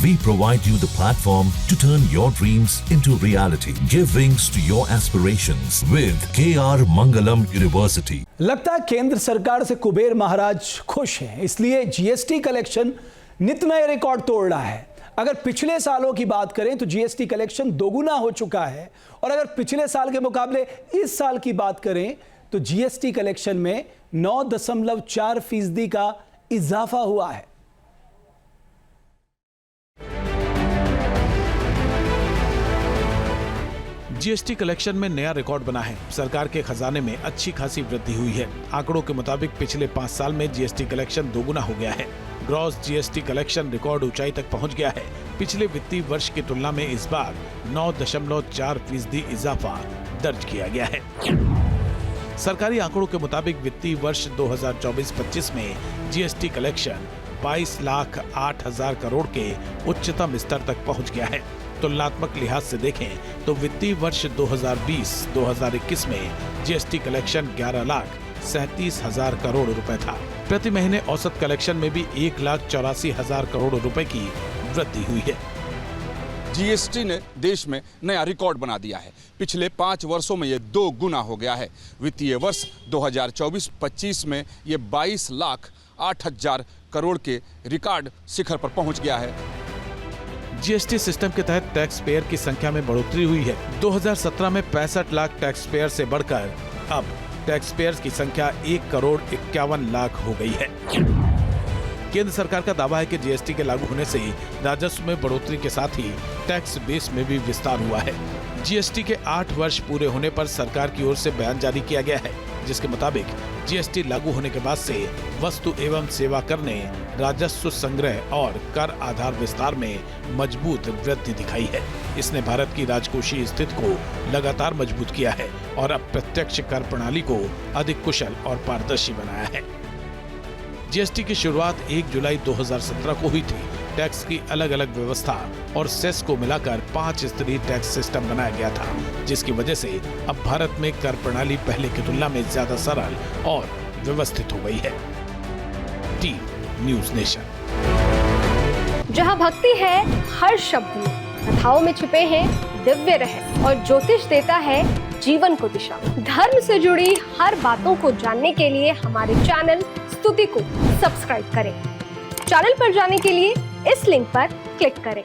We provide you the platform to turn your dreams into reality. Give wings to your aspirations with KR Mangalam University. लगता है केंद्र सरकार से कुबेर महाराज खुश हैं, इसलिए जीएसटी कलेक्शन नित नए रिकॉर्ड तोड़ रहा है। अगर पिछले सालों की बात करें तो जीएसटी कलेक्शन दोगुना हो चुका है और अगर पिछले साल के मुकाबले इस साल की बात करें तो जीएसटी कलेक्शन में 9.4% का इजाफा हुआ है। जीएसटी कलेक्शन में नया रिकॉर्ड बना है। सरकार के खजाने में अच्छी खासी वृद्धि हुई है। आंकड़ों के मुताबिक पिछले 5 साल में जीएसटी कलेक्शन दोगुना हो गया है। ग्रॉस जीएसटी कलेक्शन रिकॉर्ड ऊंचाई तक पहुंच गया है। पिछले वित्तीय वर्ष की तुलना में इस बार 9.4% इजाफा दर्ज किया गया है। सरकारी आंकड़ों के मुताबिक वित्तीय वर्ष 2024-25 में जीएसटी कलेक्शन 22,08,000 करोड़ के उच्चतम स्तर तक पहुंच गया है। तुलनात्मक लिहाज से देखें तो वित्तीय वर्ष 2020-2021 में जीएसटी कलेक्शन 11,37,000 करोड़ रुपए था। प्रति महीने औसत कलेक्शन में भी 1,84,000 करोड़ रुपए की वृद्धि हुई है। जीएसटी ने देश में नया रिकॉर्ड बना दिया है। पिछले 5 वर्षों में ये 2 गुना हो गया है। वित्तीय वर्ष 2024-25 में ये 22,08,000 करोड़ के रिकॉर्ड शिखर पर पहुंच गया है। जीएसटी सिस्टम के तहत टैक्स पेयर की संख्या में बढ़ोतरी हुई है। 2017 में 65 लाख टैक्स पेयर से बढ़कर अब टैक्स पेयर्स की संख्या 1,51,00,000 हो गई है। केंद्र सरकार का दावा है कि जीएसटी के लागू होने से राजस्व में बढ़ोतरी के साथ ही टैक्स बेस में भी विस्तार हुआ है। जीएसटी के 8 वर्ष पूरे होने पर सरकार की ओर से बयान जारी किया गया है, जिसके मुताबिक जीएसटी लागू होने के बाद से वस्तु एवं सेवा कर ने राजस्व संग्रह और कर आधार विस्तार में मजबूत वृद्धि दिखाई है। इसने भारत की राजकोषीय स्थिति को लगातार मजबूत किया है और अप्रत्यक्ष कर प्रणाली को अधिक कुशल और पारदर्शी बनाया है। जीएसटी की शुरुआत 1 जुलाई 2017 को हुई थी। टैक्स की अलग अलग व्यवस्था और सेस को मिलाकर 5 स्तरीय टैक्स सिस्टम बनाया गया था, जिसकी वजह से अब भारत में कर प्रणाली पहले की तुलना में ज्यादा सरल और व्यवस्थित हो गई है। Team news nation. जहां भक्ति है हर शब्द में, कथाओं में छुपे हैं दिव्य रहस्य और ज्योतिष देता है जीवन को दिशा। धर्म से जुड़ी हर बातों को जानने के लिए हमारे चैनल स्तुति को सब्सक्राइब करें। चैनल पर जाने के लिए इस लिंक पर क्लिक करें।